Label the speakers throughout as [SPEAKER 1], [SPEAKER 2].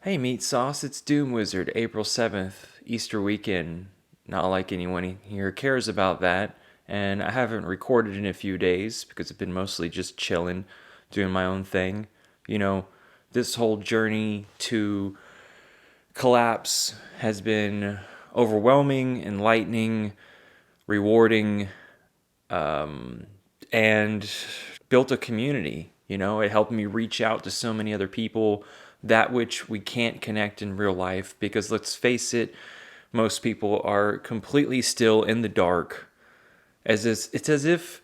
[SPEAKER 1] Hey, Meat Sauce, it's Doom Wizard, April 7th, Easter weekend. Not like anyone here cares about that, and I haven't recorded in a few days because I've been mostly just chilling, doing my own thing. You know, this whole journey to collapse has been overwhelming, enlightening, rewarding, and built a community. It helped me reach out to so many other people, that which we can't connect in real life, because let's face it, most people are completely still in the dark. It's as if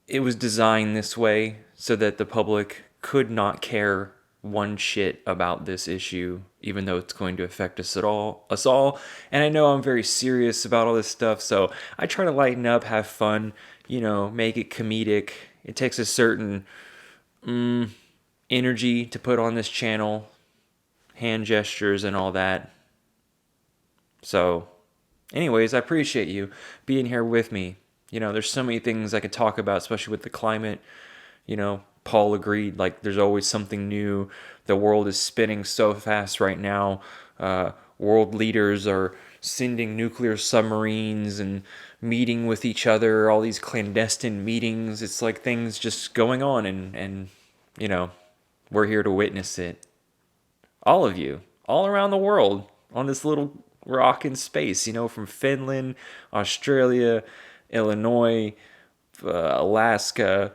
[SPEAKER 1] it was designed this way so that the public could not care one shit about this issue, even though it's going to affect us all. And I know I'm very serious about all this stuff, so I try to lighten up, have fun, make it comedic. It takes a certain energy to put on this channel, hand gestures and all that. So, anyways, I appreciate you being here with me. There's so many things I could talk about, especially with the climate. Paul agreed, like, there's always something new. The world is spinning so fast right now. World leaders are sending nuclear submarines and meeting with each other, all these clandestine meetings. It's like things just going on, and we're here to witness it. All of you, all around the world, on this little rock in space, from Finland, Australia, Illinois, Alaska.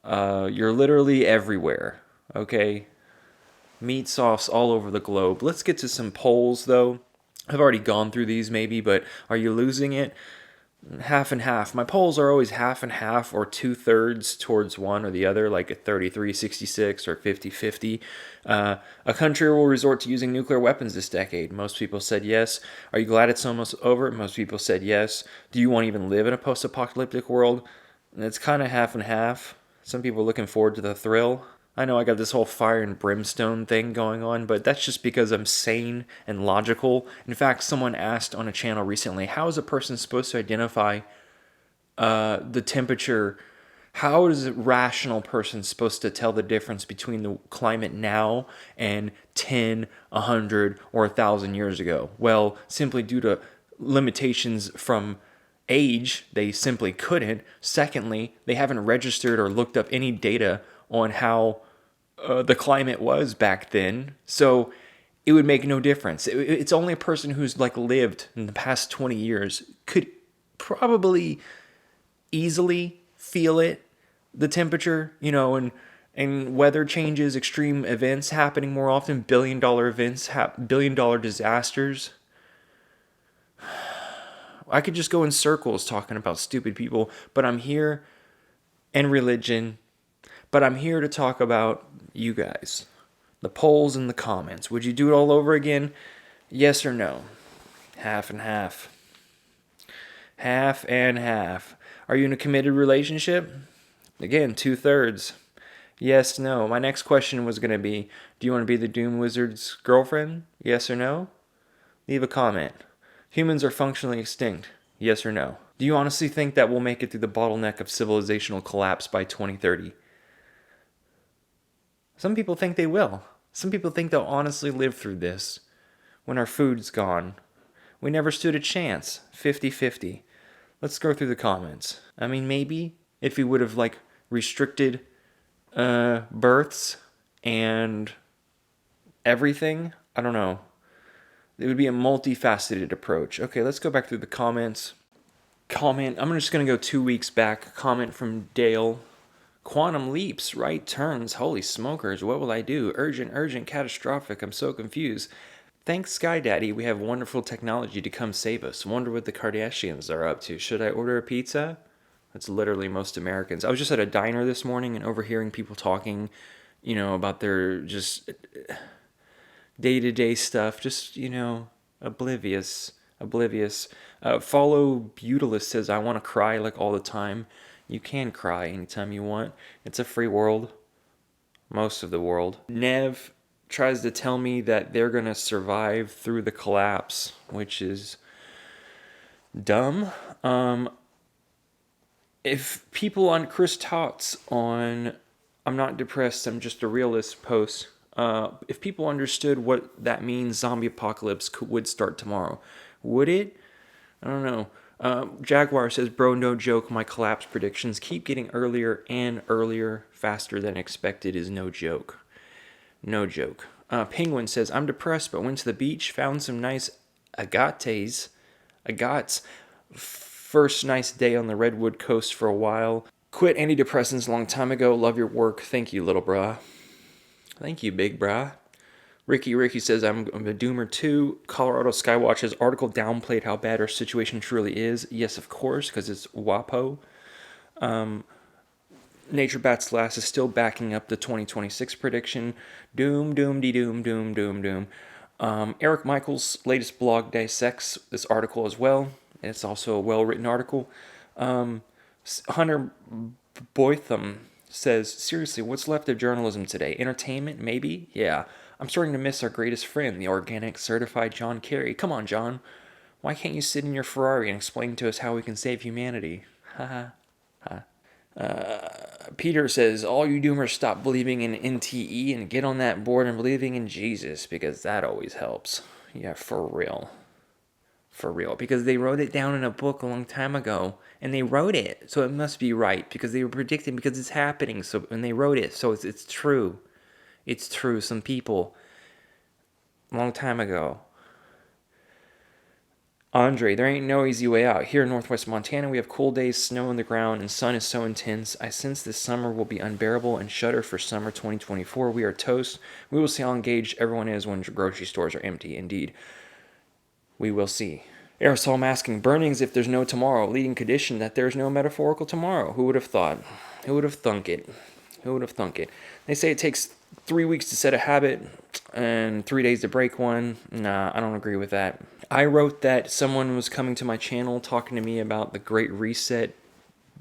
[SPEAKER 1] You're literally everywhere, okay? Meat sauce all over the globe. Let's get to some polls, though. I've already gone through these, maybe, but are you losing it? Half and half. My polls are always half and half or 2/3 towards one or the other, like a 33-66 or 50-50. A country will resort to using nuclear weapons this decade. Most people said yes. Are you glad it's almost over? Most people said yes. Do you want to even live in a post-apocalyptic world? And it's kind of half and half. Some people are looking forward to the thrill. I know I got this whole fire and brimstone thing going on, but that's just because I'm sane and logical. In fact, someone asked on a channel recently, how is a person supposed to identify the temperature? How is a rational person supposed to tell the difference between the climate now and 10, 100, or 1,000 years ago? Well, simply due to limitations from age, they simply couldn't. Secondly, they haven't registered or looked up any data on how the climate was back then. So it would make no difference. It's only a person who's like lived in the past 20 years could probably easily feel it, the temperature, and weather changes, extreme events happening more often, billion-dollar events, billion-dollar disasters. I could just go in circles talking about stupid people, but I'm here, and religion, but I'm here to talk about you guys. The polls and the comments. Would you do it all over again? Yes or no? Half and half. Half and half. Are you in a committed relationship? Again, 2/3. Yes, no. My next question was going to be, do you want to be the Doom Wizard's girlfriend? Yes or no? Leave a comment. Humans are functionally extinct. Yes or no? Do you honestly think that we'll make it through the bottleneck of civilizational collapse by 2030? Some people think they will. Some people think they'll honestly live through this when our food's gone. We never stood a chance. 50-50. Let's go through the comments. I mean, maybe if we would have restricted births and everything, I don't know. It would be a multifaceted approach. Okay, let's go back through the comments. I'm just going to go 2 weeks back. Comment from Dale. Quantum leaps, right turns, holy smokers, what will I do? Urgent, catastrophic, I'm so confused. Thanks, Sky Daddy, we have wonderful technology to come save us. Wonder what the Kardashians are up to. Should I order a pizza? That's literally most Americans. I was just at a diner this morning and overhearing people talking, about their just day-to-day stuff, just, oblivious. Follow Butalist says, I want to cry all the time. You can cry anytime you want. It's a free world. Most of the world. Nev tries to tell me that they're going to survive through the collapse, which is dumb. If people on Chris Tots on I'm Not Depressed, I'm Just a Realist post, If people understood what that means, zombie apocalypse would start tomorrow. Would it? I don't know. Jaguar says, bro, no joke. My collapse predictions keep getting earlier and earlier. Faster than expected is no joke. No joke. Penguin says, I'm depressed, but went to the beach, found some nice agates. First nice day on the Redwood Coast for a while. Quit antidepressants a long time ago. Love your work. Thank you, little brah. Thank you, big brah. Ricky says, I'm a doomer too. Colorado Skywatch's article downplayed how bad our situation truly is. Yes, of course, because it's WAPO. Nature Bats Last is still backing up the 2026 prediction. Doom. Eric Michaels' latest blog dissects this article as well. It's also a well-written article. Hunter Boytham says, seriously, what's left of journalism today? Entertainment, maybe? Yeah. I'm starting to miss our greatest friend, the organic certified John Kerry. Come on, John. Why can't you sit in your Ferrari and explain to us how we can save humanity? Ha ha. Peter says, all you doomers stop believing in NTE and get on that board and believing in Jesus, because that always helps. Yeah, for real. For real. Because they wrote it down in a book a long time ago, and they wrote it, so it must be right, because they were predicting, because it's happening, so, and they wrote it, so it's true. It's true. Some people, a long time ago. Andre, there ain't no easy way out. Here in northwest Montana, we have cool days, snow on the ground, and sun is so intense. I sense this summer will be unbearable and shudder for summer 2024. We are toast. We will see how engaged everyone is when grocery stores are empty. Indeed, we will see. Aerosol masking, burnings if there's no tomorrow, leading condition that there's no metaphorical tomorrow. Who would have thought? Who would have thunk it? Who would have thunk it? They say it takes 3 weeks to set a habit and 3 days to break one. Nah, I don't agree with that. I wrote that someone was coming to my channel talking to me about the Great Reset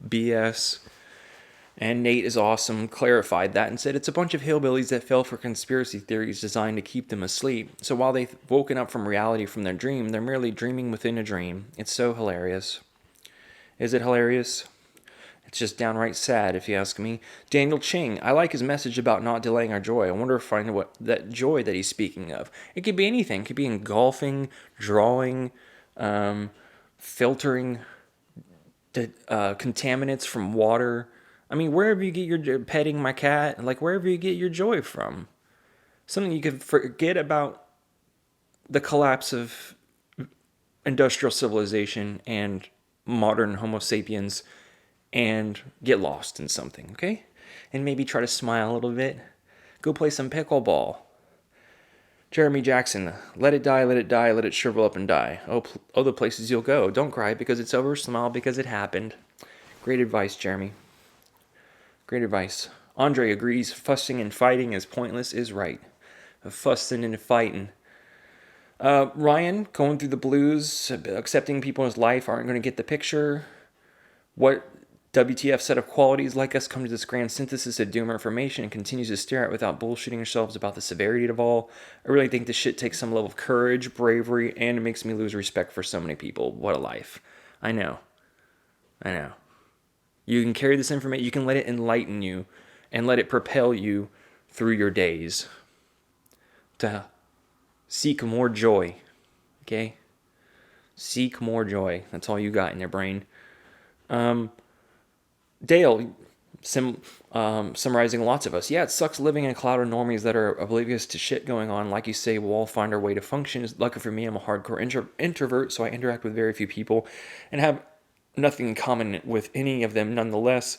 [SPEAKER 1] BS, and Nate is awesome, clarified that and said it's a bunch of hillbillies that fell for conspiracy theories designed to keep them asleep. So while they've woken up from reality from their dream, they're merely dreaming within a dream. It's so hilarious. Is it hilarious? It's just downright sad, if you ask me. Daniel Ching, I like his message about not delaying our joy. I wonder if I know what that joy that he's speaking of. It could be anything. It could be in golfing, drawing, filtering contaminants from water. I mean, wherever you get your petting my cat, like wherever you get your joy from. Something you could forget about the collapse of industrial civilization and modern Homo sapiens and get lost in something, okay? And maybe try to smile a little bit. Go play some pickleball. Jeremy Jackson, let it die, let it shrivel up and die. Oh, the places you'll go. Don't cry because it's over, smile because it happened. Great advice, Jeremy. Great advice. Andre agrees, fussing and fighting is pointless is right. Fussing and fighting. Ryan, going through the blues, accepting people in his life aren't going to get the picture. What WTF set of qualities like us come to this grand synthesis of doomer information and continues to stare at without bullshitting yourselves about the severity of all. I really think this shit takes some level of courage, bravery, and it makes me lose respect for so many people. What a life. I know. You can carry this information, you can let it enlighten you and let it propel you through your days to seek more joy. Okay? Seek more joy. That's all you got in your brain. Dale, summarizing lots of us. Yeah, it sucks living in a cloud of normies that are oblivious to shit going on. Like you say, we'll all find our way to function. Lucky for me, I'm a hardcore introvert, so I interact with very few people and have nothing in common with any of them nonetheless.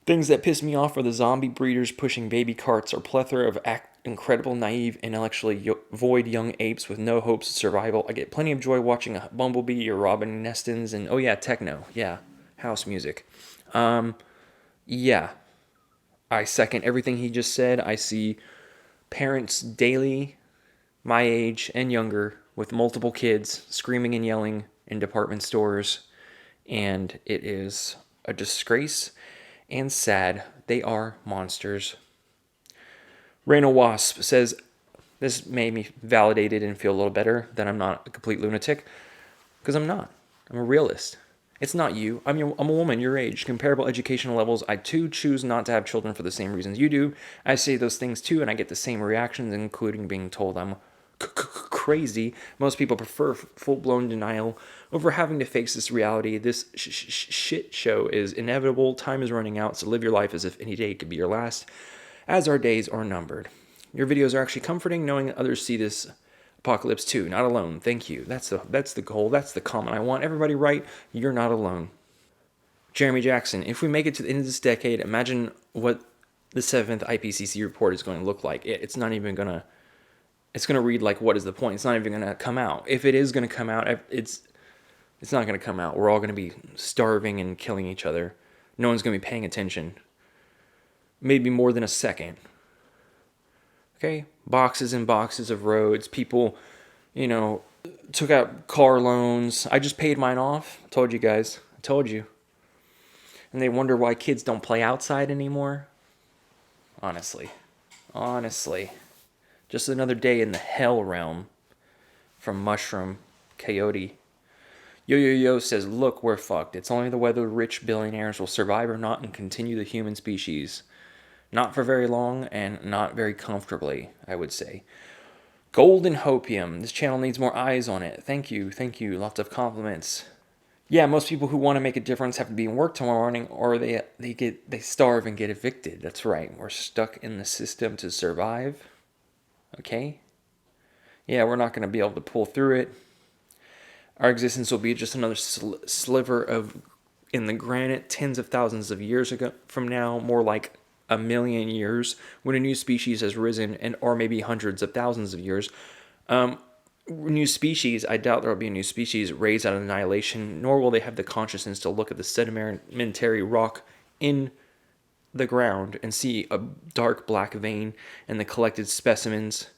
[SPEAKER 1] Things that piss me off are the zombie breeders pushing baby carts or plethora of incredible, naive, intellectually void young apes with no hopes of survival. I get plenty of joy watching a Bumblebee or Robin Nestins and, oh yeah, techno. Yeah, house music. Yeah, I second everything he just said. I see parents daily, my age and younger, with multiple kids screaming and yelling in department stores, and it is a disgrace and sad. They are monsters. Reyna Wasp says, this made me validated and feel a little better that I'm not a complete lunatic, because I'm not. I'm a realist. It's not you. I'm a woman your age. Comparable educational levels. I too choose not to have children for the same reasons you do. I say those things too, and I get the same reactions, including being told I'm crazy. Most people prefer full-blown denial over having to face this reality. This shit show is inevitable. Time is running out, so live your life as if any day could be your last, as our days are numbered. Your videos are actually comforting, knowing that others see this apocalypse too. Not alone. Thank you. That's the goal. That's the comment I want everybody right. You're not alone. Jeremy Jackson. If we make it to the end of this decade, imagine what the 7th IPCC report is going to look like. It's not even going to. It's going to read like, what is the point? It's not even going to come out. If it is going to come out, it's not going to come out. We're all going to be starving and killing each other. No one's going to be paying attention. Maybe more than a second. Okay? Boxes and boxes of roads. People, took out car loans. I just paid mine off. Told you guys. I told you. And they wonder why kids don't play outside anymore. Honestly. Just another day in the hell realm. From Mushroom Coyote. Yo says, look, we're fucked. It's only the whether rich billionaires will survive or not and continue the human species. Not for very long and not very comfortably, I would say. Golden Hopium. This channel needs more eyes on it. Thank you. Lots of compliments. Yeah, most people who want to make a difference have to be in work tomorrow morning, or they starve and get evicted. That's right. We're stuck in the system to survive. Okay? Yeah, we're not going to be able to pull through it. Our existence will be just another sliver in the granite tens of thousands of years ago from now, more like a million years, when a new species has risen, or maybe hundreds of thousands of years. New species, I doubt there will be a new species raised out of annihilation, nor will they have the consciousness to look at the sedimentary rock in the ground and see a dark black vein and the collected specimens,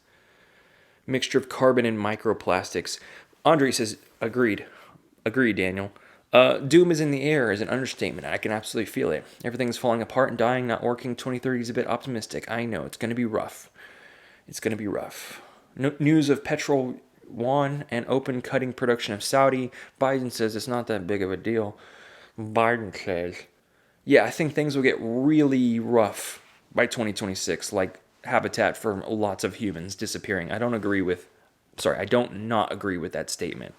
[SPEAKER 1] mixture of carbon and microplastics. Andre says, agreed, Daniel. Doom is in the air is an understatement. I can absolutely feel it. Everything's falling apart and dying, not working. 2030 is a bit optimistic. I know, it's going to be rough. News of petrol won and open cutting production of Saudi. Biden says it's not that big of a deal. Biden says, yeah, I think things will get really rough by 2026, like habitat for lots of humans disappearing. I don't not agree with that statement.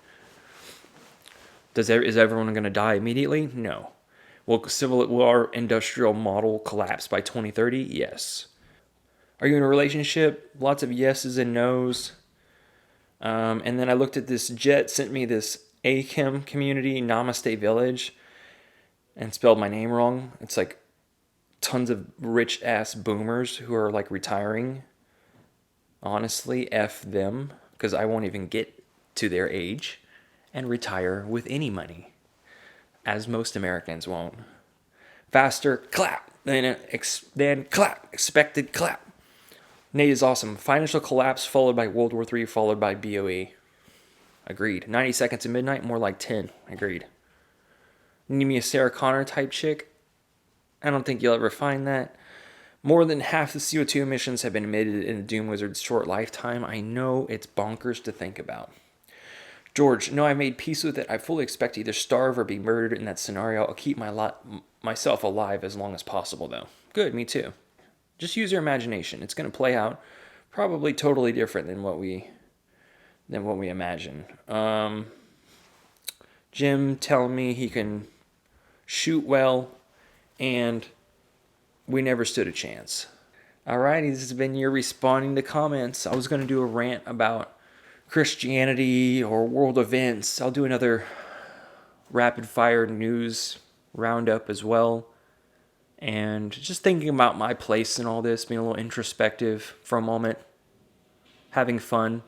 [SPEAKER 1] Is everyone going to die immediately? No. Will our industrial model collapse by 2030? Yes. Are you in a relationship? Lots of yeses and nos. And then I looked at this. Jet sent me this AChem community, Namaste Village, and spelled my name wrong. It's like tons of rich ass boomers who are like retiring. Honestly, F them, because I won't even get to their age and retire with any money, as most Americans won't. Faster, clap, then clap, expected clap. Nate is awesome. Financial collapse followed by World War III followed by BOE. Agreed. 90 seconds to midnight, more like 10. Agreed. Need me a Sarah Connor type chick? I don't think you'll ever find that. More than half the CO2 emissions have been emitted in the Doom Wizard's short lifetime. I know it's bonkers to think about. George, no, I made peace with it. I fully expect to either starve or be murdered in that scenario. I'll keep myself alive as long as possible, though. Good, me too. Just use your imagination. It's going to play out probably totally different than what we imagine. Jim telling me he can shoot well, and we never stood a chance. Alrighty, this has been your responding to comments. I was going to do a rant about Christianity or world events. I'll do another rapid fire news roundup as well. And just thinking about my place in all this, being a little introspective for a moment, having fun.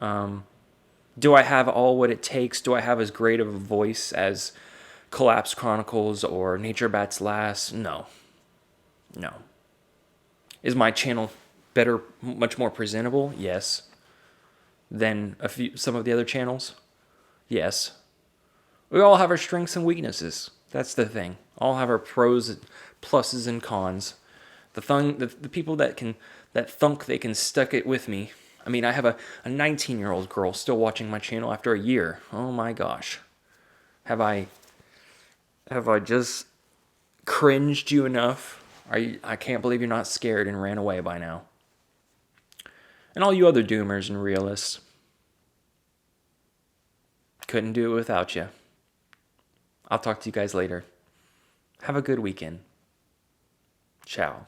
[SPEAKER 1] Do I have all what it takes? Do I have as great of a voice as Collapse Chronicles or Nature Bats Last? No. Is my channel better, much more presentable? Yes. Than some of the other channels? Yes. We all have our strengths and weaknesses. That's the thing. All have our pros, pluses, and cons. The people that thunk they can stuck it with me. I mean, I have a 19-year-old girl still watching my channel after a year. Oh my gosh. Have I Have I just cringed you enough? I can't believe you're not scared and ran away by now. And all you other doomers and realists. Couldn't do it without you. I'll talk to you guys later. Have a good weekend. Ciao.